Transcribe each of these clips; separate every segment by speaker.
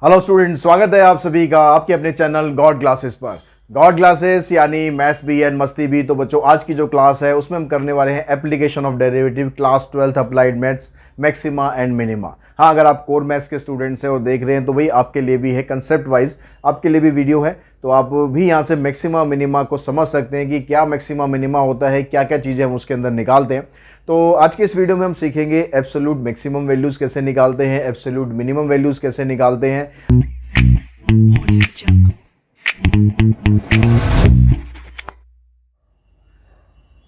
Speaker 1: Hello student, स्वागत है आप सभी का आपके अपने चैनल गॉड क्लासेस पर। गॉड क्लासेस यानी मैथ्स भी एंड मस्ती भी। तो बच्चों, आज की जो क्लास है उसमें हम करने वाले हैं application of derivative class 12th applied maths maxima and minima. हाँ, अगर आप कोर मैथ्स के स्टूडेंट्स हैं और देख रहे हैं तो भाई आपके लिए भी है, कंसेप्ट वाइज आपके लिए भी वीडियो है। तो आप भी यहाँ से मैक्सिमा मिनिमा को समझ सकते हैं कि क्या मैक्सिमा मिनिमा होता है, क्या क्या चीज़ें हम उसके अंदर निकालते हैं। तो आज के इस वीडियो में हम सीखेंगे एब्सोल्यूट मैक्सिमम वैल्यूज़ कैसे निकालते हैं, एब्सोल्यूट मिनिमम वैल्यूज़ कैसे निकालते हैं।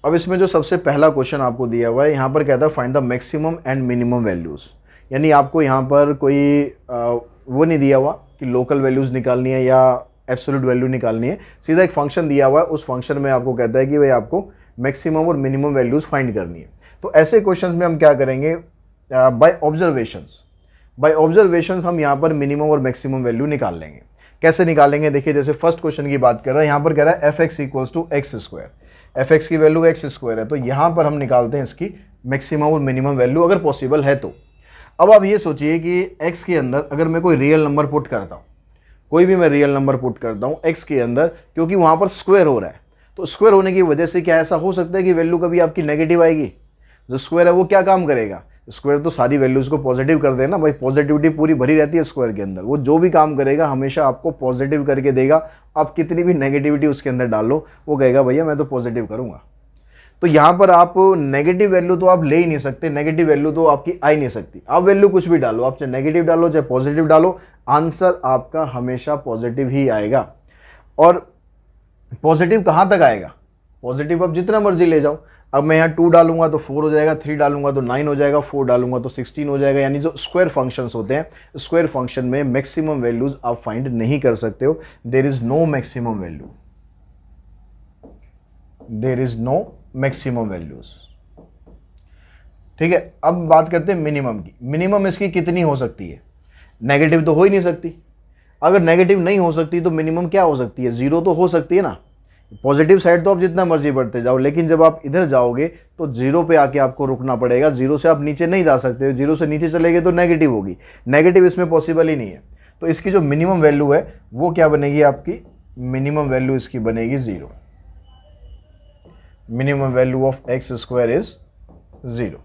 Speaker 1: अब इसमें जो सबसे पहला क्वेश्चन आपको दिया हुआ है, यहाँ पर कहता है find the maximum and minimum values. यानी आपको यहाँ पर कोई वो नहीं दिया हुआ कि लोकल वैल्यूज़ निकालनी है या एब्सोल्यूट वैल्यू निकालनी है। सीधा एक फंक्शन दिया हुआ है, उस फंक्शन में आपको कहता है कि भाई आपको मैक्सिमम और मिनिमम वैल्यूज़ फाइंड करनी है। तो ऐसे क्वेश्चन में हम क्या करेंगे, बाय ऑब्जर्वेशंस हम यहाँ पर मिनिमम और मैक्सिमम वैल्यू निकाल लेंगे। कैसे निकालेंगे, देखिए जैसे फर्स्ट क्वेश्चन की बात कर रहे हैं, यहाँ पर कह रहा है F X equals to X square. F X की वैल्यू एक्स स्क्वायर है, तो यहाँ पर हम निकालते हैं इसकी मैक्सिमम और मिनिमम वैल्यू अगर पॉसिबल है तो। अब आप ये सोचिए कि एक्स के अंदर अगर मैं कोई रियल नंबर पुट करता हूँ, कोई भी मैं रियल नंबर पुट करता हूँ एक्स के अंदर, क्योंकि वहाँ पर स्क्वायर हो रहा है, तो स्क्वायर होने की वजह से क्या ऐसा हो सकता है कि वैल्यू कभी आपकी नेगेटिव आएगी। जो स्क्वायर है वो क्या काम करेगा, स्क्वायर तो सारी वैल्यूज़ को पॉजिटिव कर देना भाई, पॉजिटिविटी पूरी भरी रहती है स्क्वायर के अंदर। वो जो भी काम करेगा हमेशा आपको पॉजिटिव करके देगा। आप कितनी भी नेगेटिविटी उसके अंदर डाल लो, वो कहेगा भैया मैं तो पॉजिटिव करूँगा। तो यहाँ पर आप नेगेटिव वैल्यू तो आप ले ही नहीं सकते, नेगेटिव वैल्यू तो आपकी आ ही नहीं सकती। आप वैल्यू कुछ भी डालो, आप चाहे नेगेटिव डालो चाहे पॉजिटिव डालो, आंसर आपका हमेशा पॉजिटिव ही आएगा। और पॉजिटिव कहाँ तक आएगा, पॉजिटिव आप जितना मर्जी ले जाओ। अब मैं यहाँ 2 डालूंगा तो 4 हो जाएगा, 3 डालूंगा तो 9 हो जाएगा, 4 डालूंगा तो 16 हो जाएगा। यानी जो स्क्वायर फंक्शंस होते हैं, स्क्वायर फंक्शन में मैक्सिमम वैल्यूज आप फाइंड नहीं कर सकते हो। There is no maximum value, there is no maximum values. ठीक है, अब बात करते हैं मिनिमम की। मिनिमम इसकी कितनी हो सकती है, नेगेटिव तो हो ही नहीं सकती। अगर नेगेटिव नहीं हो सकती तो मिनिमम क्या हो सकती है, 0 तो हो सकती है ना। पॉजिटिव साइड तो आप जितना मर्जी बढ़ते जाओ, लेकिन जब आप इधर जाओगे तो 0 पे आके आपको रुकना पड़ेगा। 0 से आप नीचे नहीं जा सकते, 0 से नीचे चले गए तो नेगेटिव होगी, नेगेटिव इसमें पॉसिबल ही नहीं है। तो इसकी जो मिनिमम वैल्यू है वो क्या बनेगी, आपकी मिनिमम वैल्यू इसकी बनेगी 0। Minimum value of x square is 0।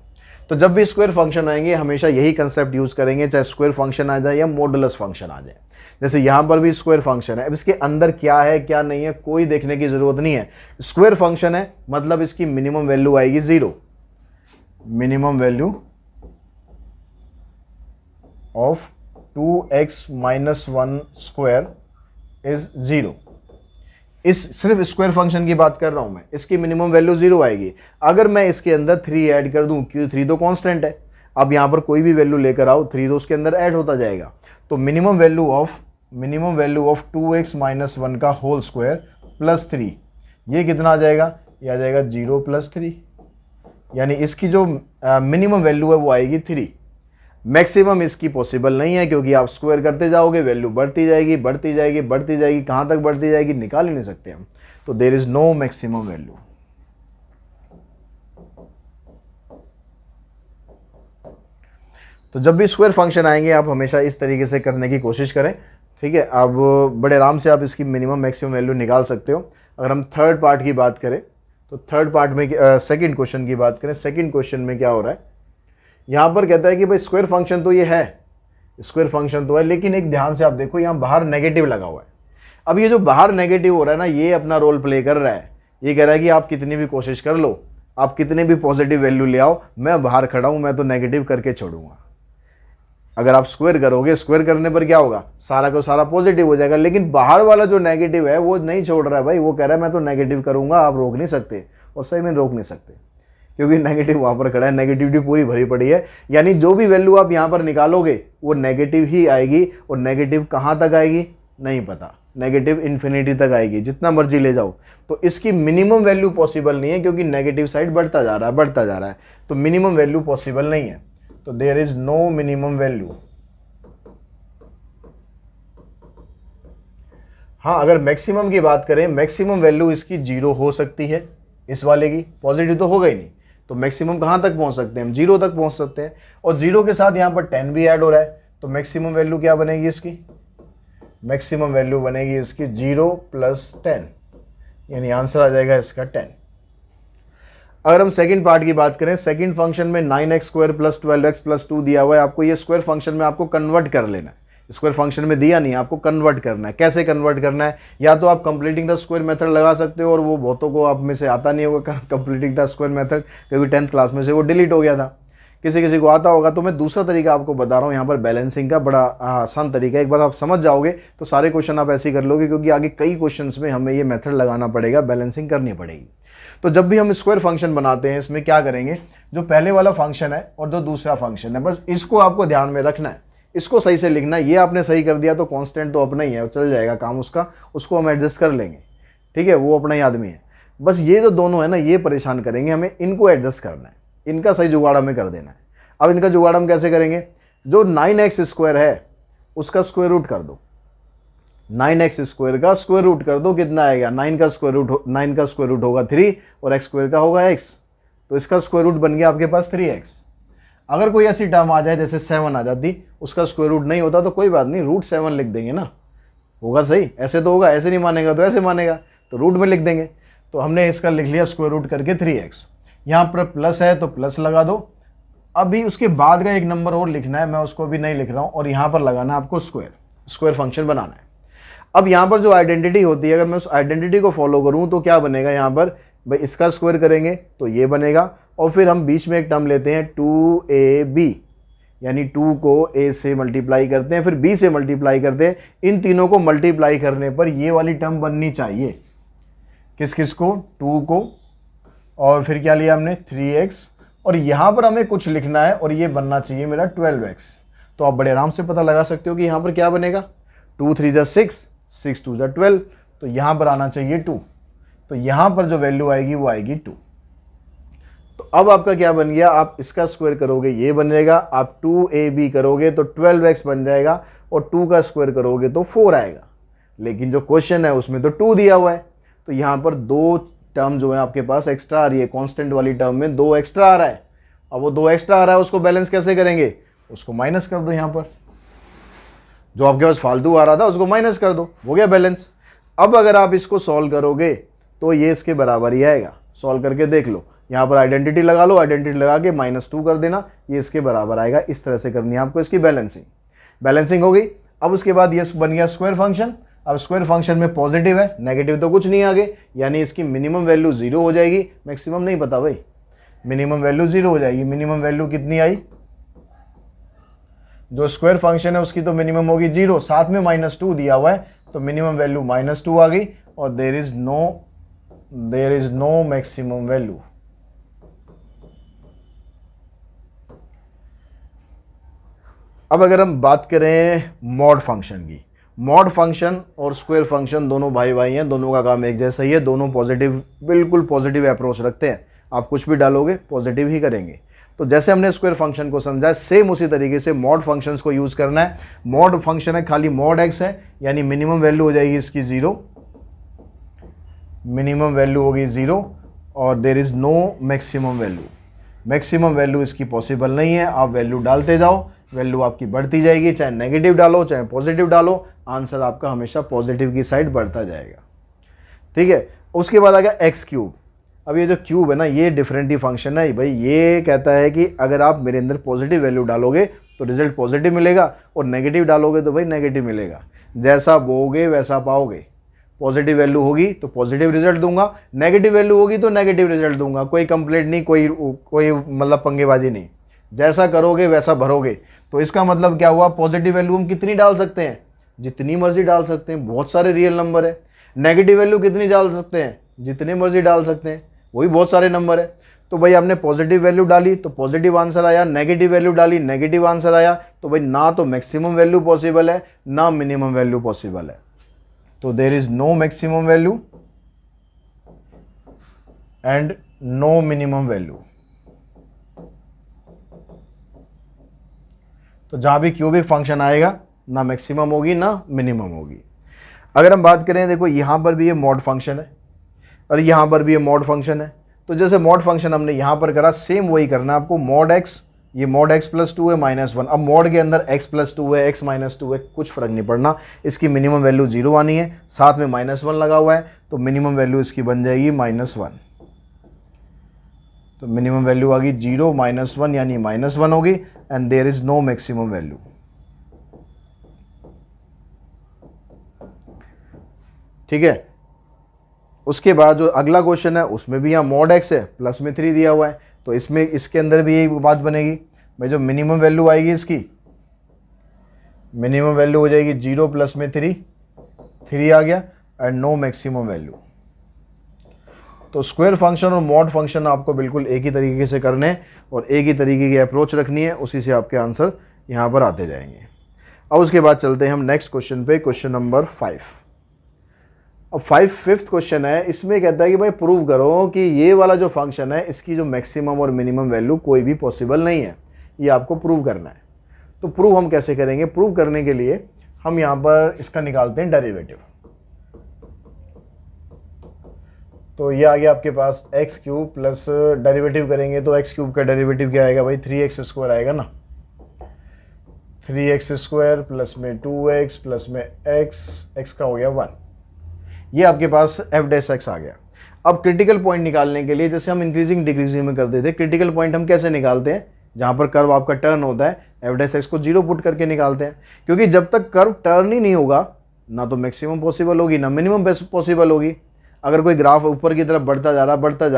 Speaker 1: तो जब भी स्क्वायर फंक्शन आएंगे हमेशा यही कंसेप्ट यूज करेंगे, चाहे स्क्वायर फंक्शन आ जाए या मॉडुलस फंक्शन आ जाए। जैसे यहां पर भी स्क्वायर फंक्शन है, अब इसके अंदर क्या है क्या नहीं है कोई देखने की जरूरत नहीं है। स्क्वायर फंक्शन है मतलब इसकी मिनिमम वैल्यू आएगी 0। Minimum value of 2x - 1 square is 0। इस सिर्फ स्क्वायर फंक्शन की बात कर रहा हूं मैं, इसकी मिनिमम वैल्यू 0 आएगी। अगर मैं इसके अंदर 3 ऐड कर दूं, क्योंकि 3 तो कांस्टेंट है, अब यहां पर कोई भी वैल्यू लेकर आओ 3 तो उसके अंदर ऐड होता जाएगा। तो मिनिमम वैल्यू ऑफ 2x - 1 का होल स्क्वायर प्लस 3, ये कितना आ जाएगा, ये आ जाएगा 0 + 3। यानी इसकी जो मिनिमम वैल्यू है वो आएगी 3। मैक्सिमम इसकी पॉसिबल नहीं है, क्योंकि आप स्क्वायर करते जाओगे वैल्यू बढ़ती जाएगी बढ़ती जाएगी बढ़ती जाएगी, कहाँ तक बढ़ती जाएगी निकाल ही नहीं सकते हम। तो there is no maximum value. तो जब भी स्क्वायर फंक्शन आएंगे आप हमेशा इस तरीके से करने की कोशिश करें। ठीक है, अब बड़े आराम से आप इसकी मिनिमम मैक्सिमम वैल्यू निकाल सकते हो। अगर हम थर्ड पार्ट की बात करें तो थर्ड पार्ट में सेकंड क्वेश्चन की बात करें, सेकंड क्वेश्चन में क्या हो रहा है, यहाँ पर कहता है कि भाई स्क्वायर फंक्शन तो ये है, स्क्वायर फंक्शन तो है, लेकिन एक ध्यान से आप देखो यहाँ बाहर नेगेटिव लगा हुआ है। अब ये जो बाहर नेगेटिव हो रहा है ना, ये अपना रोल प्ले कर रहा है। ये कह रहा है कि आप कितनी भी कोशिश कर लो, आप कितने भी पॉजिटिव वैल्यू ले आओ, मैं बाहर खड़ा हूँ, मैं तो नेगेटिव करके छोड़ूंगा। अगर आप स्क्वायर करोगे, स्क्वायर करने पर क्या होगा, सारा का सारा पॉजिटिव हो जाएगा, लेकिन बाहर वाला जो नेगेटिव है वो नहीं छोड़ रहा है भाई, वो कह रहा है मैं तो नेगेटिव करूंगा, आप रोक नहीं सकते। और सही में रोक नहीं सकते, क्योंकि नेगेटिव वहां पर खड़ा है, नेगेटिविटी पूरी भरी पड़ी है। यानी जो भी वैल्यू आप यहां पर निकालोगे वो नेगेटिव ही आएगी। और नेगेटिव कहां तक आएगी नहीं पता, नेगेटिव इन्फिनिटी तक आएगी, जितना मर्जी ले जाओ। तो इसकी मिनिमम वैल्यू पॉसिबल नहीं है, क्योंकि नेगेटिव साइड बढ़ता जा रहा है बढ़ता जा रहा है, तो मिनिमम वैल्यू पॉसिबल नहीं है। तो there is no minimum value. हाँ, अगर मैक्सिमम की बात करें, मैक्सिमम वैल्यू इसकी 0 हो सकती है, इस वाले की पॉजिटिव तो होगा ही नहीं। तो मैक्सिमम कहां तक पहुंच सकते हैं हम, 0 तक पहुंच सकते हैं। और 0 के साथ यहां पर 10 भी ऐड हो रहा है, तो मैक्सिमम वैल्यू क्या बनेगी इसकी, मैक्सिमम वैल्यू बनेगी इसकी 0 + 10, यानी आंसर आ जाएगा इसका 10। अगर हम सेकंड पार्ट की बात करें, सेकंड फंक्शन में 9x² + 12x + 2 दिया हुआ है, आपको ये स्क्वायर फंक्शन में आपको कन्वर्ट कर लेना है। स्क्वायर फंक्शन में दिया नहीं, आपको कन्वर्ट करना है। कैसे कन्वर्ट करना है, या तो आप कंप्लीटिंग द स्क्वायर मेथड लगा सकते हो, और वो बहुतों को आप में से आता नहीं होगा कंप्लीटिंग द स्क्वायर मेथड, क्योंकि 10th क्लास में से वो डिलीट हो गया था। किसी किसी को आता होगा, तो मैं दूसरा तरीका आपको बता रहा हूँ यहाँ पर, बैलेंसिंग का बड़ा आसान तरीका। एक बार आप समझ जाओगे तो सारे क्वेश्चन आप ऐसे ही कर लोगे, क्योंकि आगे कई क्वेश्चंस में हमें ये मेथड लगाना पड़ेगा, बैलेंसिंग करनी पड़ेगी। तो जब भी हम स्क्वायर फंक्शन बनाते हैं, इसमें क्या करेंगे, जो पहले वाला फंक्शन है और जो दूसरा फंक्शन है, बस इसको आपको ध्यान में रखना है, इसको सही से लिखना है। ये आपने सही कर दिया तो कांस्टेंट तो अपना ही है, चल जाएगा काम उसका, उसको हम एडजस्ट कर लेंगे, ठीक है, वो अपना ही आदमी है। बस ये जो दोनों है ना, ये परेशान करेंगे, हमें इनको एडजस्ट करना है, इनका सही जुगाड़ हमें कर देना है। अब इनका जुगाड़ हम कैसे करेंगे, जो 9x² है उसका स्क्वायर रूट कर दो, 9x² का स्क्वायर रूट कर दो, कितना आएगा, 9 का स्क्वायर रूट होगा 3 और x² का होगा x, तो इसका स्क्वायर रूट बन गया आपके पास 3x। अगर कोई ऐसी टर्म आ जाए जैसे 7 आ जाती, उसका स्क्वायर रूट नहीं होता तो कोई बात नहीं, √7 लिख देंगे ना, होगा सही, ऐसे तो होगा, ऐसे नहीं मानेगा तो ऐसे मानेगा, तो रूट में लिख देंगे। तो हमने इसका लिख लिया स्क्वायर रूट करके 3x, यहाँ पर प्लस है तो प्लस लगा दो। अभी उसके बाद का एक नंबर और लिखना है, मैं उसको भी नहीं लिख रहा हूँ, और यहाँ पर लगाना है आपको स्क्वायर फंक्शन बनाना है। अब यहाँ पर जो आइडेंटिटी होती है, अगर मैं उस आइडेंटिटी को फॉलो करूँ तो क्या बनेगा, यहाँ पर भाई इसका स्क्वायर करेंगे तो ये बनेगा, और फिर हम बीच में एक टर्म लेते हैं 2ab, यानी 2 को a से मल्टीप्लाई करते हैं, फिर b से मल्टीप्लाई करते हैं। इन तीनों को मल्टीप्लाई करने पर ये वाली टर्म बननी चाहिए, किस किस को, 2 को, और फिर क्या लिया हमने 3x, और यहाँ पर हमें कुछ लिखना है, और ये बनना चाहिए मेरा 12x। तो आप बड़े आराम से पता लगा सकते हो कि यहाँ पर क्या बनेगा, 2 3 = 6, 6 2 = 12, तो यहाँ पर आना चाहिए 2, तो यहाँ पर जो वैल्यू आएगी वो आएगी 2। तो अब आपका क्या बन गया, आप इसका स्क्वायर करोगे ये बनेगा, आप 2ab करोगे तो 12x बन जाएगा, और 2 का स्क्वायर करोगे तो 4 आएगा। लेकिन जो क्वेश्चन है उसमें तो 2 दिया हुआ है, तो यहाँ पर 2 टर्म जो है आपके पास एक्स्ट्रा आ रही है, कांस्टेंट वाली टर्म में 2 एक्स्ट्रा आ रहा है। अब वो 2 एक्स्ट्रा आ रहा है, उसको बैलेंस कैसे करेंगे, उसको माइनस कर दो, यहाँ पर जो आपके पास फालतू आ रहा था उसको माइनस कर दो, हो गया बैलेंस। अब अगर आप इसको सॉल्व करोगे तो ये इसके बराबर ही आएगा, सॉल्व करके देख लो, यहाँ पर आइडेंटिटी लगा लो, आइडेंटिटी लगा के -2 कर देना, ये इसके बराबर आएगा। इस तरह से करनी है आपको इसकी बैलेंसिंग हो गई। अब उसके बाद ये बन गया स्क्वायर फंक्शन। अब स्क्वायर फंक्शन में पॉजिटिव है, नेगेटिव तो कुछ नहीं आगे, यानी इसकी मिनिमम वैल्यू 0 हो जाएगी, मैक्सिमम नहीं पता भाई, मिनिमम वैल्यू 0 हो जाएगी। मिनिमम वैल्यू कितनी आई, जो स्क्वायर फंक्शन है उसकी तो मिनिमम होगी 0, साथ में -2 दिया हुआ है, तो मिनिमम वैल्यू -2 आ गई, और there is no maximum value. अब अगर हम बात करें मॉड फंक्शन की, मॉड फंक्शन और स्क्वायर फंक्शन दोनों भाई भाई हैं, दोनों का काम एक जैसा ही है, दोनों पॉजिटिव, बिल्कुल पॉजिटिव अप्रोच रखते हैं। आप कुछ भी डालोगे पॉजिटिव ही करेंगे। तो जैसे हमने स्क्वायर फंक्शन को समझा, सेम उसी तरीके से मॉड फंक्शंस को यूज़ करना है। मॉड फंक्शन है खाली मॉड x है, यानी मिनिमम वैल्यू हो जाएगी इसकी 0, मिनिमम वैल्यू होगी 0, और there is no maximum value. Maximum value इसकी पॉसिबल नहीं है। आप वैल्यू डालते जाओ, वैल्यू आपकी बढ़ती जाएगी, चाहे नेगेटिव डालो चाहे पॉजिटिव डालो, आंसर आपका हमेशा पॉजिटिव की साइड बढ़ता जाएगा। ठीक है, उसके बाद आ गया x³। अब ये जो क्यूब है ना, ये डिफरेंट ही फंक्शन है भाई। ये कहता है कि अगर आप मेरे अंदर पॉजिटिव वैल्यू डालोगे तो रिजल्ट पॉजिटिव मिलेगा, और नेगेटिव डालोगे तो भाई नेगेटिव मिलेगा। जैसा बोओगे वैसा पाओगे। पॉजिटिव वैल्यू होगी तो पॉजिटिव रिजल्ट दूंगा, नेगेटिव वैल्यू होगी तो नेगेटिव रिजल्ट दूंगा। कोई कंप्लेंट नहीं, कोई मतलब पंगेबाजी नहीं, जैसा करोगे वैसा भरोगे। तो इसका मतलब क्या हुआ, पॉजिटिव वैल्यू हम कितनी डाल सकते हैं, जितनी मर्जी डाल सकते हैं, बहुत सारे रियल नंबर है। नेगेटिव वैल्यू कितनी डाल सकते हैं, जितने मर्जी डाल सकते हैं, वही बहुत सारे नंबर है। तो भाई आपने पॉजिटिव वैल्यू डाली तो पॉजिटिव आंसर आया, नेगेटिव वैल्यू डाली नेगेटिव आंसर आया। तो भाई ना तो मैक्सिमम वैल्यू पॉसिबल है ना मिनिमम वैल्यू पॉसिबल है। तो there is no maximum value and no minimum value. तो जहां भी क्यूबिक फंक्शन आएगा ना मैक्सिमम होगी ना मिनिमम होगी। अगर हम बात करें, देखो यहां पर भी ये मॉड फंक्शन है और यहाँ पर भी ये मॉड फंक्शन है। तो जैसे मॉड फंक्शन हमने यहाँ पर करा, सेम वही करना है आपको। मॉड x ये मॉड x प्लस 2 है -1। अब मॉड के अंदर x प्लस 2 है, x माइनस 2 है, कुछ फ़र्क नहीं पड़ना, इसकी मिनिमम वैल्यू 0 आनी है, साथ में -1 लगा हुआ है, तो मिनिमम वैल्यू इसकी बन जाएगी -1। तो मिनिमम वैल्यू आ गई 0 -1 यानी -1 होगी, and there is no maximum value. ठीक है। उसके बाद जो अगला क्वेश्चन है उसमें भी यहाँ मॉड x है, प्लस में 3 दिया हुआ है, तो इसमें इसके अंदर भी यही बात बनेगी भाई, जो मिनिमम वैल्यू आएगी इसकी, मिनिमम वैल्यू हो जाएगी 0 प्लस में 3 आ गया, एंड नो मैक्सिमम वैल्यू। तो स्क्वायर फंक्शन और मॉड फंक्शन आपको बिल्कुल एक ही तरीके से करने हैं और एक ही तरीके की अप्रोच रखनी है, उसी से आपके आंसर यहाँ पर आते जाएंगे। अब उसके बाद चलते हैं हम नेक्स्ट क्वेश्चन पे, क्वेश्चन नंबर 5। अब फिफ्थ क्वेश्चन है, इसमें कहता है कि भाई प्रूव करो कि ये वाला जो फंक्शन है इसकी जो मैक्सिमम और मिनिमम वैल्यू कोई भी पॉसिबल नहीं है, ये आपको प्रूव करना है। तो प्रूव हम कैसे करेंगे? प्रूव करने के लिए हम यहाँ पर इसका निकालते हैं डेरिवेटिव। तो ये आ गया आपके पास एक्स क्यूब प्लस डेरिवेटिव करेंगे तो एक्स क्यूब का डेरिवेटिव क्या आएगा भाई? 3x² आएगा ना, 3x² प्लस में 2x प्लस में x का हो गया 1। ये आपके पास f' आ गया। अब क्रिटिकल पॉइंट निकालने के लिए जैसे हम इंक्रीजिंग डिक्रीजिंग में करते थे, क्रिटिकल पॉइंट हम कैसे निकालते हैं? जहाँ पर कर्व आपका टर्न होता है f' को 0 पुट करके निकालते हैं, क्योंकि जब तक कर्व टर्न ही नहीं होगा ना तो मैक्सिमम पॉसिबल होगी ना मिनिमम पॉसिबल होगी। अगर कोई ग्राफ ऊपर की तरफ बढ़ता जा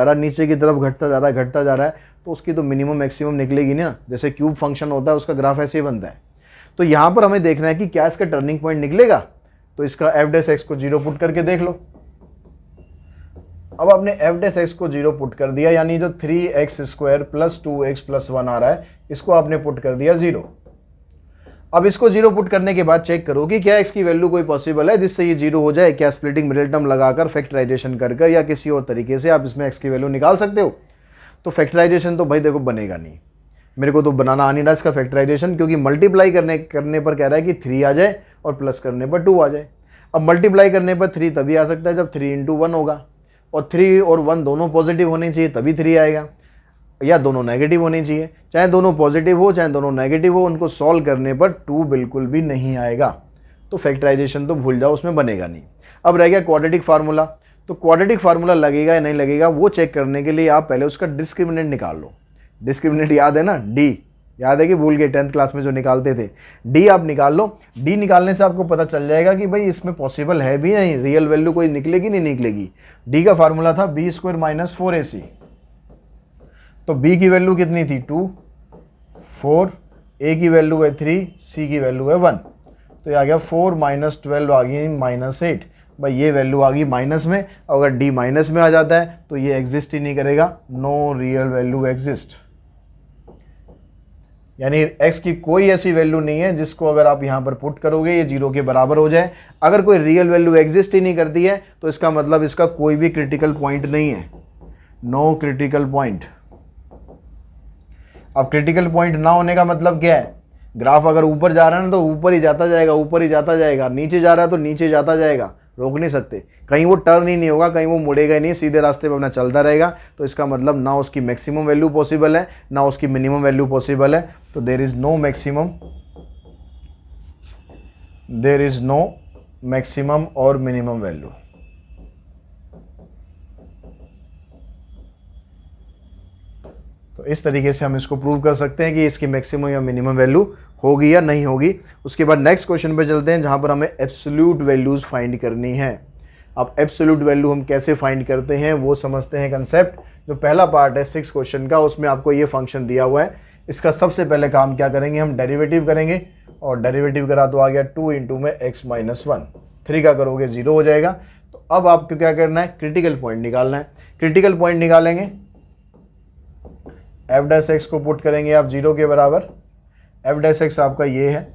Speaker 1: रहा, नीचे की तरफ घटता जा रहा है, तो उसकी तो मिनिमम मैक्सिमम निकलेगी नहीं ना। जैसे क्यूब फंक्शन होता है उसका ग्राफ ऐसे ही बनता है। तो यहाँ पर हमें देखना है कि क्या इसका टर्निंग पॉइंट निकलेगा, तो इसका f' को 0 पुट करके देख लो। अब आपने f' को 0 पुट कर दिया, यानी जो 3x² प्लस 2x प्लस 1 आ रहा है इसको आपने पुट कर दिया 0। अब इसको 0 पुट करने के बाद चेक करो कि क्या x की वैल्यू कोई पॉसिबल है जिससे ये 0 हो जाए। क्या स्प्लिटिंग मिडिल टर्म लगाकर फैक्टराइजेशन कर या किसी और तरीके से आप इसमें x की वैल्यू निकाल सकते हो? तो फैक्टराइजेशन तो भाई देखो बनेगा नहीं, मेरे को तो बनाना आ नहीं रहा इसका फैक्टराइजेशन, क्योंकि मल्टीप्लाई करने पर कह रहा है कि 3 आ जाए और प्लस करने पर 2 आ जाए। अब मल्टीप्लाई करने पर 3 तभी आ सकता है जब 3 × 1 होगा, और 3 और 1 दोनों पॉजिटिव होने चाहिए तभी 3 आएगा, या दोनों नेगेटिव होने चाहिए। चाहे दोनों पॉजिटिव हो चाहे दोनों नेगेटिव हो, उनको सॉल्व करने पर 2 बिल्कुल भी नहीं आएगा। तो फैक्टराइजेशन तो भूल जाओ, उसमें बनेगा नहीं। अब रह गया क्वाड्रेटिक फार्मूला। तो क्वाड्रेटिक फार्मूला लगेगा या नहीं लगेगा वो चेक करने के लिए आप पहले उसका डिस्क्रिमिनेंट निकाल लो। डिस्क्रिमिनेंट याद है ना, डी, याद है कि भूल गए 10th क्लास में जो निकालते थे। डी आप निकाल लो। डी निकालने से आपको पता चल जाएगा कि भाई इसमें पॉसिबल है भी नहीं, रियल वैल्यू कोई निकलेगी नहीं निकलेगी। डी का फार्मूला था b² - 4ac। तो b की वैल्यू कितनी थी? 2, 4, a की वैल्यू है 3, c की वैल्यू है 1। तो ये आ गया 4 - 12 आ गई -8। भाई ये वैल्यू आ गई माइनस में। अगर d माइनस में आ जाता है तो ये एग्जिस्ट ही नहीं करेगा, नो रियल वैल्यू एग्जिस्ट। यानी x की कोई ऐसी वैल्यू नहीं है जिसको अगर आप यहाँ पर पुट करोगे ये 0 के बराबर हो जाए। अगर कोई रियल वैल्यू एग्जिस्ट ही नहीं करती है तो इसका मतलब इसका कोई भी क्रिटिकल पॉइंट नहीं है, नो क्रिटिकल पॉइंट। अब क्रिटिकल पॉइंट ना होने का मतलब क्या है? ग्राफ अगर ऊपर जा रहा है ना तो ऊपर ही जाता जाएगा, ऊपर ही जाता जाएगा, नीचे जा रहा है तो नीचे जाता जाएगा, रोक नहीं सकते। कहीं वो टर्न ही नहीं होगा, कहीं वो मुड़ेगा ही नहीं, सीधे रास्ते पर अपना चलता रहेगा। तो इसका मतलब ना उसकी मैक्सिमम वैल्यू पॉसिबल है ना उसकी मिनिमम वैल्यू पॉसिबल है। तो देयर इज नो मैक्सिमम और मिनिमम वैल्यू। तो इस तरीके से हम इसको प्रूव कर सकते हैं कि इसकी मैक्सिमम या मिनिमम वैल्यू होगी या नहीं होगी। उसके बाद नेक्स्ट क्वेश्चन पे चलते हैं जहां पर हमें एब्सोल्यूट वैल्यूज फाइंड करनी है। अब एब्सोल्यूट वैल्यू हम कैसे फाइंड करते हैं वो समझते हैं कंसेप्ट। जो पहला पार्ट है 6 क्वेश्चन का, उसमें आपको ये फंक्शन दिया हुआ है। इसका सबसे पहले काम क्या करेंगे? हम डेरिवेटिव करेंगे, और डेरिवेटिव करा तो आ गया 2 × में x - 1, 3 का करोगे 0 हो जाएगा। तो अब आपको क्या करना है? क्रिटिकल पॉइंट निकालना है। क्रिटिकल पॉइंट निकालेंगे, f' को पुट करेंगे आप 0 के बराबर। f' आपका ये है,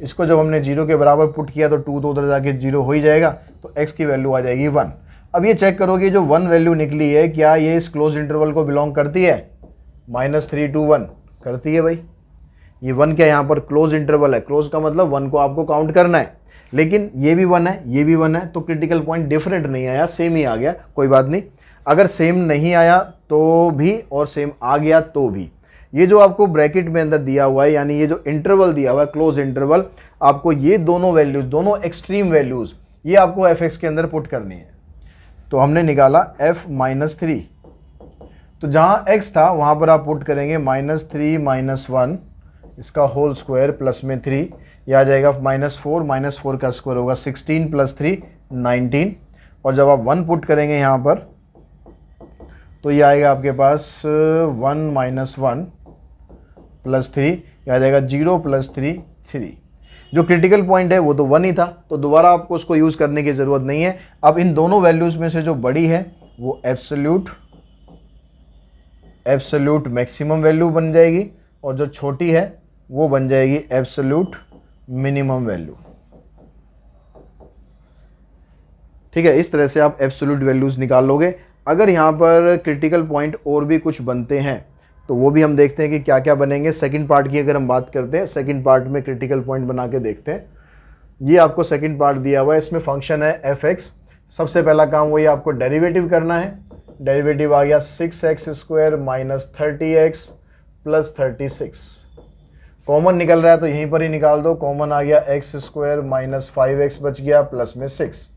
Speaker 1: इसको जब हमने 0 के बराबर पुट किया तो 2 तो उधर जाके 0 हो ही जाएगा, तो x की वैल्यू आ जाएगी 1। अब ये चेक करो कि जो 1 वैल्यू निकली है क्या ये इस क्लोज इंटरवल को बिलोंग करती है? -3 to 1 करती है भाई। ये 1 क्या यहाँ पर क्लोज इंटरवल है, क्लोज का मतलब 1 को आपको काउंट करना है, लेकिन ये भी 1 है ये भी 1 है, तो क्रिटिकल पॉइंट डिफरेंट नहीं आया, सेम ही आ गया, कोई बात नहीं। अगर सेम नहीं आया तो भी और सेम आ गया तो भी, ये जो आपको ब्रैकेट में अंदर दिया हुआ है, यानी ये जो इंटरवल दिया हुआ है क्लोज इंटरवल, आपको ये दोनों वैल्यूज, दोनों एक्सट्रीम वैल्यूज, ये आपको f(x) के अंदर पुट करनी है। तो हमने निकाला f-3, तो जहाँ x था वहाँ पर आप पुट करेंगे -3 - 1 इसका होल स्क्वायर प्लस में 3, यह आ जाएगा -4 का स्क्वायर होगा 16 + 3 19, और जब आप 1 पुट करेंगे यहाँ पर तो ये आएगा आपके पास 1 - 1 + 3, यह आ जाएगा 0 + 3 3। जो क्रिटिकल पॉइंट है वो तो 1 ही था, तो दोबारा आपको उसको यूज़ करने की ज़रूरत नहीं है। अब इन दोनों वैल्यूज़ में से जो बड़ी है वो एब्सोल्यूट मैक्सिमम वैल्यू बन जाएगी, और जो छोटी है वो बन जाएगी एब्सोल्यूट मिनिमम वैल्यू। ठीक है, इस तरह से आप एब्सोल्यूट वैल्यूज़ निकाल लोगे। अगर यहाँ पर क्रिटिकल पॉइंट और भी कुछ बनते हैं तो वो भी हम देखते हैं कि क्या क्या बनेंगे। सेकंड पार्ट की अगर हम बात करते हैं, सेकंड पार्ट में क्रिटिकल पॉइंट बना के देखते हैं। ये आपको सेकंड पार्ट दिया हुआ है, इसमें फंक्शन है f(x). सबसे पहला काम वही आपको डेरिवेटिव करना है। डेरिवेटिव आ गया 6x² - 30x + 36। कॉमन निकल रहा है तो यहीं पर ही निकाल दो। कॉमन आ गया x² - 5x बच गया प्लस में 6।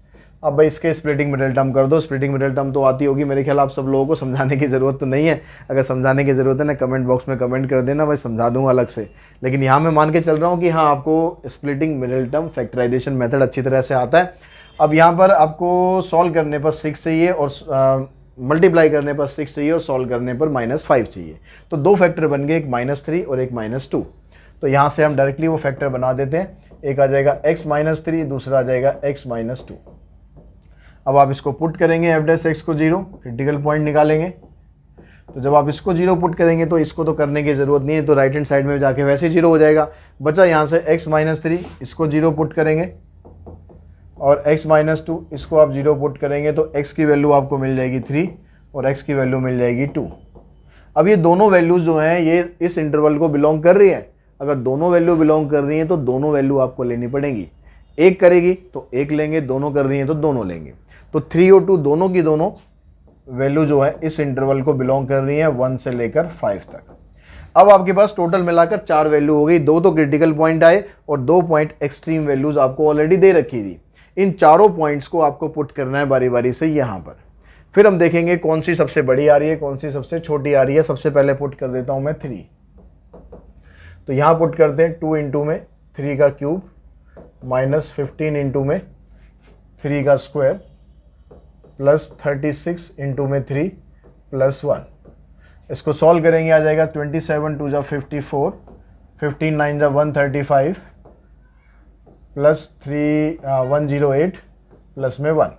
Speaker 1: अब भाई इसके स्प्लिटिंग मिडिल टर्म कर दो। स्प्लिटिंग मिडिल टर्म तो आती होगी मेरे ख्याल, आप सब लोगों को समझाने की ज़रूरत तो नहीं है। अगर समझाने की ज़रूरत है ना, कमेंट बॉक्स में कमेंट कर देना, भाई समझा दूंगा अलग से। लेकिन यहाँ मैं मान के चल रहा हूँ कि हाँ, आपको splitting middle term factorisation method अच्छी तरह से आता है। अब यहाँ पर आपको सॉल्व करने पर 6 चाहिए, और मल्टीप्लाई करने पर 6 चाहिए, और सॉल्व करने पर -5 चाहिए। तो दो फैक्टर बन गए, एक -3 और एक -2। तो यहाँ से हम डायरेक्टली वो फैक्टर बना देते हैं। एक आ जाएगा x - 3, दूसरा आ जाएगा x - 2। अब आप इसको पुट करेंगे f' को 0, क्रिटिकल पॉइंट निकालेंगे। तो जब आप इसको 0 पुट करेंगे तो इसको तो करने की ज़रूरत नहीं है, तो राइट हैंड साइड में जाके वैसे ही 0 हो जाएगा। बचा यहाँ से x - 3, इसको 0 पुट करेंगे, और x - 2 इसको आप 0 पुट करेंगे तो x की वैल्यू आपको मिल जाएगी 3 और x की वैल्यू मिल जाएगी 2। अब ये दोनों वैल्यूज़ जो हैं ये इस इंटरवल को बिलोंग कर रही है। अगर दोनों वैल्यू बिलोंग कर रही हैं तो दोनों वैल्यू आपको लेनी पड़ेंगी। एक करेगी तो एक लेंगे, दोनों कर रही हैं तो दोनों लेंगे। तो 3 और 2 दोनों की दोनों वैल्यू जो है इस इंटरवल को बिलोंग कर रही है 1 से लेकर 5 तक। अब आपके पास टोटल मिलाकर 4 वैल्यू हो गई। 2 तो क्रिटिकल पॉइंट आए और 2 पॉइंट एक्सट्रीम वैल्यूज आपको ऑलरेडी दे रखी थी। इन चारों पॉइंट्स को आपको पुट करना है बारी बारी से यहाँ पर। फिर हम देखेंगे कौन सी सबसे बड़ी आ रही है, कौन सी सबसे छोटी आ रही है। सबसे पहले पुट कर देता हूँ मैं 3। तो यहाँ पुट करते हैं 2 इंटू में 3 का क्यूब -15 इंटू में 3 का स्क्वायर प्लस 36 इंटू में 3 + 1। इसको सॉल्व करेंगे, आ जाएगा 27 2 जा 54, 15 9 जा 135 प्लस 108 प्लस में 1।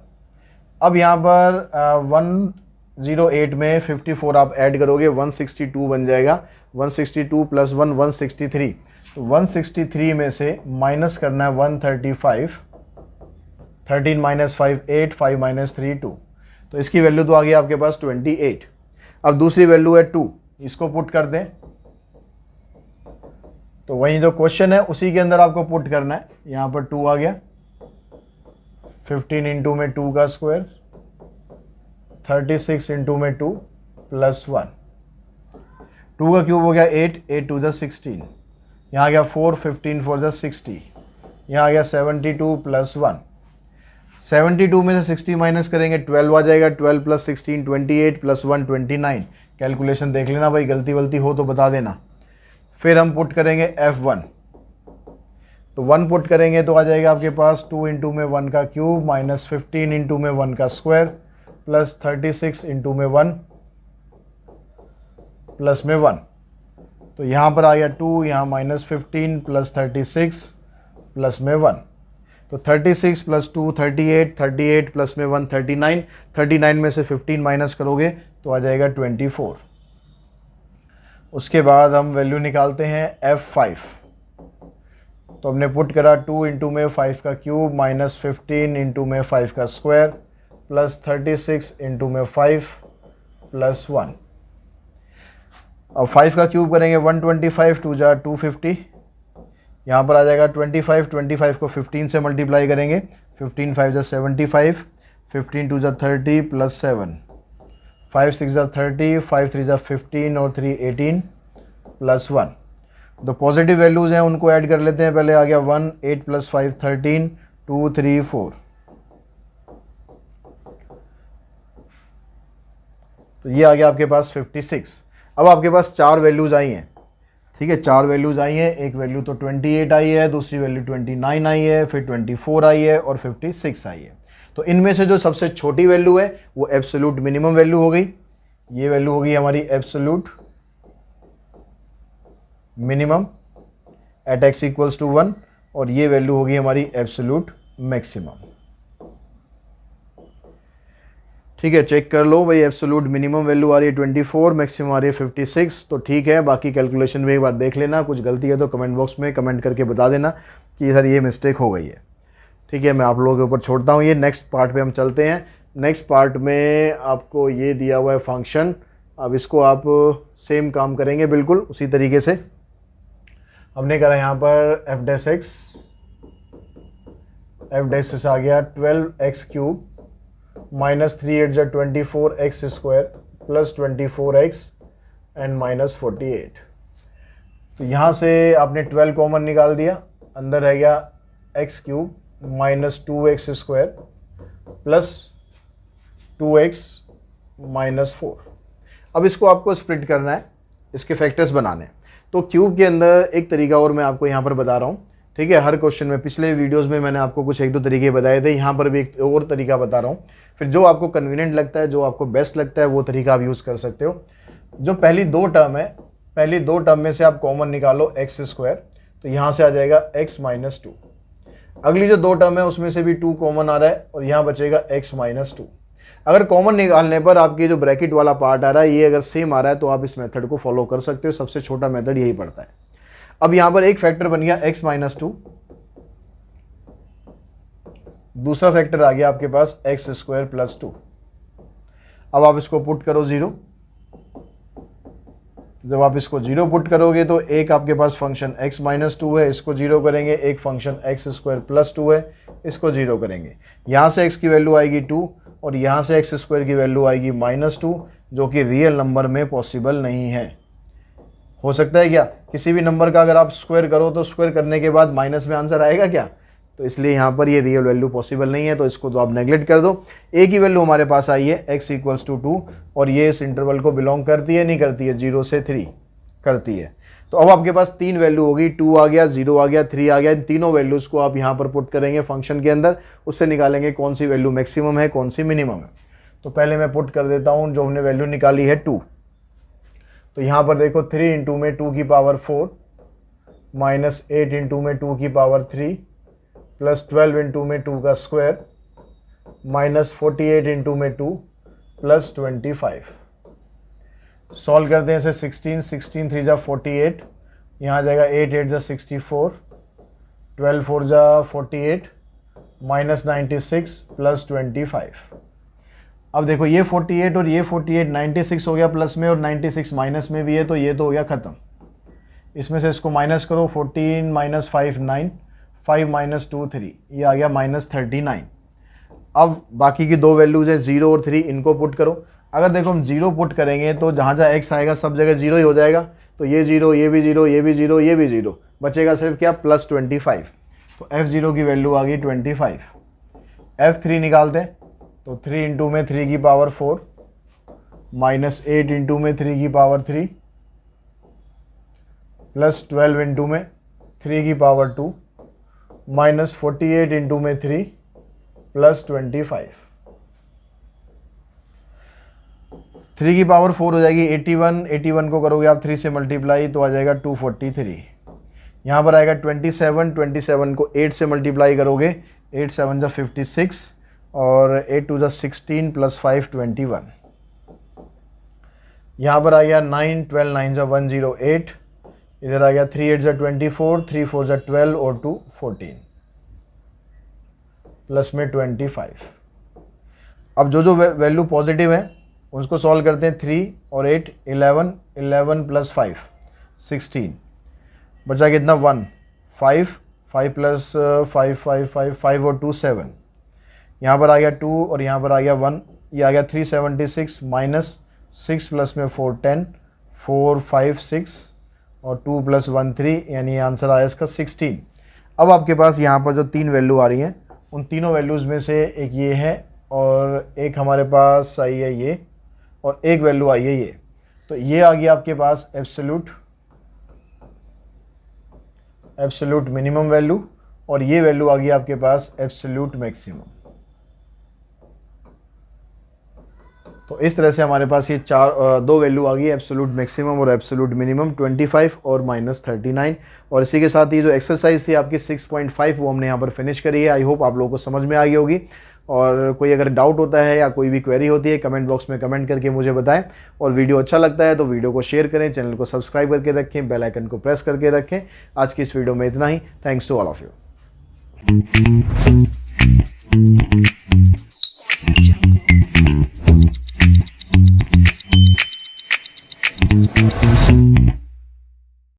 Speaker 1: अब यहाँ पर 108 में 54 आप ऐड करोगे 162 बन जाएगा। 162 + 1 163। तो 163 में से माइनस करना है 135, 13 - 5 8, 5 - 3 2। तो इसकी वैल्यू तो आ गई आपके पास 28। अब दूसरी वैल्यू है 2, इसको पुट कर दें। तो वही जो क्वेश्चन है उसी के अंदर आपको पुट करना है। यहाँ पर 2 आ गया, 15 इंटू में 2 का स्क्वायर, 36 इंटू में 2 + 1। 2 का क्यूब हो गया 8, 8 2 जा 16। यहाँ आ गया 4, 15 4 जा 60। यहाँ आ गया 72 + 1। 72 में से 60 माइनस करेंगे 12 आ जाएगा। 12 + 16 28 + 1 29। कैलकुलेशन देख लेना भाई, गलती वलती हो तो बता देना। फिर हम पुट करेंगे F1। तो 1 पुट करेंगे तो आ जाएगा आपके पास 2 इंटू में 1 का क्यूब -15 इंटू में 1 का स्क्वायर प्लस 36 इंटू में 1 प्लस में 1। तो यहाँ पर आ गया 2, यहाँ -15 प्लस 36 प्लस में 1। तो 36 + 2 38, 38 प्लस में 1 39। 39 में से 15 माइनस करोगे तो आ जाएगा 24। उसके बाद हम वैल्यू निकालते हैं F5। तो हमने पुट करा 2 इंटू में 5 का क्यूब -15 इंटू में 5 का स्क्वायर प्लस 36 इंटू में 5 प्लस 1। अब 5 का क्यूब करेंगे 125, 2 जा 250। यहाँ पर आ जाएगा 25, 25 को 15 से मल्टीप्लाई करेंगे। 15 5 जा 75, 15 2 जा 30 प्लस 7, 5 6 जा 30, 5 3 जा 15 और 3 18 +1। तो पॉजिटिव वैल्यूज़ हैं उनको ऐड कर लेते हैं। पहले आ गया 1, 8 + 5 13, 2 3 4। तो ये आ गया आपके पास 56। अब आपके पास 4 वैल्यूज़ आई हैं, ठीक है, 4 वैल्यूज़ आई हैं। एक वैल्यू तो 28 आई है, दूसरी वैल्यू 29 आई है, फिर 24 आई है और 56 आई है। तो इनमें से जो सबसे छोटी वैल्यू है वो एब्सोल्यूट मिनिमम वैल्यू हो गई। ये वैल्यू हो गई हमारी एब्सोल्यूट मिनिमम एट x = 1 और ये वैल्यू होगी हमारी एब्सोल्यूट मैक्सिमम। ठीक है, चेक कर लो भाई, एब्सोल्यूट मिनिमम वैल्यू आ रही है 24, मैक्सिमम आ रही है 56। तो ठीक है, बाकी कैलकुलेशन में एक बार देख लेना, कुछ गलती है तो कमेंट बॉक्स में कमेंट करके बता देना कि सर ये मिस्टेक हो गई है। ठीक है, मैं आप लोगों के ऊपर छोड़ता हूँ ये। नेक्स्ट पार्ट पे हम चलते हैं। नेक्स्ट पार्ट में आपको ये दिया हुआ है फंक्शन। अब इसको आप सेम काम करेंगे बिल्कुल उसी तरीके से। हमने करा यहाँ पर f' आ गया 12x³ -3 × 24x² + 24x एंड -48। तो यहाँ से आपने 12 कॉमन निकाल दिया, अंदर रह गया x³ -2x² + 2x -4। अब इसको आपको स्प्लिट करना है, इसके फैक्टर्स बनाने हैं। तो क्यूब के अंदर एक तरीका और मैं आपको यहाँ पर बता रहा हूँ, ठीक है। हर क्वेश्चन में, पिछले वीडियोस में मैंने आपको कुछ 1-2 तरीके बताए थे, यहाँ पर भी एक और तरीका बता रहा हूँ। फिर जो आपको कन्वीनियंट लगता है, जो आपको बेस्ट लगता है, वो तरीका आप यूज़ कर सकते हो। जो पहली 2 टर्म है, पहली 2 टर्म में से आप कॉमन निकालो x², तो यहाँ से आ जाएगा x - 2। अगली जो 2 टर्म है उसमें से भी 2 कॉमन आ रहा है और यहाँ बचेगा x - 2। अगर कॉमन निकालने पर आपकी जो ब्रैकेट वाला पार्ट आ रहा है ये अगर सेम आ रहा है तो आप इस मेथड को फॉलो कर सकते हो। सबसे छोटा मेथड यही पड़ता है। अब यहाँ पर एक फैक्टर बन गया x - 2, दूसरा फैक्टर आ गया आपके पास x² + 2। अब आप इसको पुट करो 0। जब आप इसको 0 पुट करोगे तो एक आपके पास फंक्शन x - 2 है, इसको 0 करेंगे। एक फंक्शन x² + 2 है, इसको 0 करेंगे। यहाँ से x की वैल्यू आएगी 2 और यहाँ से x² की वैल्यू आएगी -2, जो कि रियल नंबर में पॉसिबल नहीं है। हो सकता है क्या किसी भी नंबर का अगर आप स्क्वायर करो तो स्क्वायर करने के बाद माइनस में आंसर आएगा क्या? तो इसलिए यहाँ पर ये रियल वैल्यू पॉसिबल नहीं है, तो इसको तो आप नेगलेक्ट कर दो। ए की वैल्यू हमारे पास आई है x = 2 और ये इस इंटरवल को बिलोंग करती है, नहीं करती है? 0 से 3 करती है। तो अब आपके पास 3 वैल्यू होगी, 2 आ गया, 0 आ गया, 3 आ गया। इन तीनों वैल्यूज़ को आप यहाँ पर पुट करेंगे फंक्शन के अंदर, उससे निकालेंगे कौन सी वैल्यू मैक्सिमम है, कौन सी मिनिमम है। तो पहले मैं पुट कर देता हूँ जो हमने वैल्यू निकाली है 2। तो यहाँ पर देखो 3 इंटू में 2 की पावर 4 माइनस 8 इंटू में 2 की पावर 3 प्लस 12 इंटू में 2 का स्क्वायर माइनस 48 इंटू में 2 प्लस 25। सॉल्व करते हैं इसे 16 3 जा 48, यहाँ जाएगा 8 8 जा 64, 12 4 जा 48 माइनस 96 प्लस 25। अब देखो ये 48 और ये 48, 96 हो गया प्लस में और 96 माइनस में भी है, तो ये तो हो गया ख़त्म। इसमें से इसको माइनस करो, 14 माइनस 5 9, 5 माइनस 2 3, ये आ गया माइनस 39। अब बाकी की दो वैल्यूज़ हैं 0 और 3, इनको पुट करो। अगर देखो हम 0 पुट करेंगे तो जहाँ जहाँ x आएगा सब जगह 0 ही हो जाएगा, तो ये 0, ये भी 0, ये भी 0, ये भी 0, बचेगा सिर्फ क्या? प्लस 25। तो f0 की वैल्यू आ गई 25। f3 निकालते हैं, तो 3 इंटू में 3 की पावर 4 माइनस 8 इंटू में 3 की पावर 3 प्लस 12 इंटू में 3 की पावर 2 माइनस 48 इंटू में 3 प्लस 25। 3 की पावर 4 हो जाएगी 81, 81 को करोगे आप 3 से मल्टीप्लाई तो आ जाएगा 243। यहाँ पर आएगा 27, 27 को 8 से मल्टीप्लाई करोगे, 8 7 जा 56 और 8 2 जा 16 प्लस 5 21। यहाँ पर आ गया 9, 12 9 जा 108, इधर आ गया 3 8 जा 24, 3 4 जा 12 और 2 14 प्लस में 25। अब जो जो वैल्यू पॉजिटिव है उसको सॉल्व करते हैं। 3 और 8 11, 11 प्लस 5 16, बचा कितना? 1 5, 5 प्लस 5 5 5 5 और 2 7। यहाँ पर आ गया 2 और यहाँ पर आ गया 1, ये आ गया 376 माइनस 6 प्लस में 4 10, 4 5 6 और 2 + 1 3, यानी आंसर आया इसका 16। अब आपके पास यहाँ पर जो 3 वैल्यू आ रही हैं, उन तीनों वैल्यूज़ में से एक ये है और एक हमारे पास आई है ये, और एक वैल्यू आई है ये। तो ये आ गया आपके पास एब्सोल्यूट मिनिमम वैल्यू, और ये वैल्यू आ गई आपके पास एब्सोल्यूट मैक्सिमम। तो इस तरह से हमारे पास ये दो वैल्यू आ गई, एब्सोल्यूट मैक्सिमम और एब्सोल्यूट मिनिमम, 25 और -39। और इसी के साथ ये जो एक्सरसाइज थी आपकी 6.5 वो हमने यहाँ पर फिनिश करी है। आई होप आप लोगों को समझ में आ गई होगी। और कोई अगर डाउट होता है या कोई भी क्वेरी होती है, कमेंट बॉक्स में कमेंट करके मुझे बताएं। और वीडियो अच्छा लगता है तो वीडियो को शेयर करें, चैनल को सब्सक्राइब करके रखें, बेल आइकन को प्रेस करके रखें। आज की इस वीडियो में इतना ही। Thanks to all of you.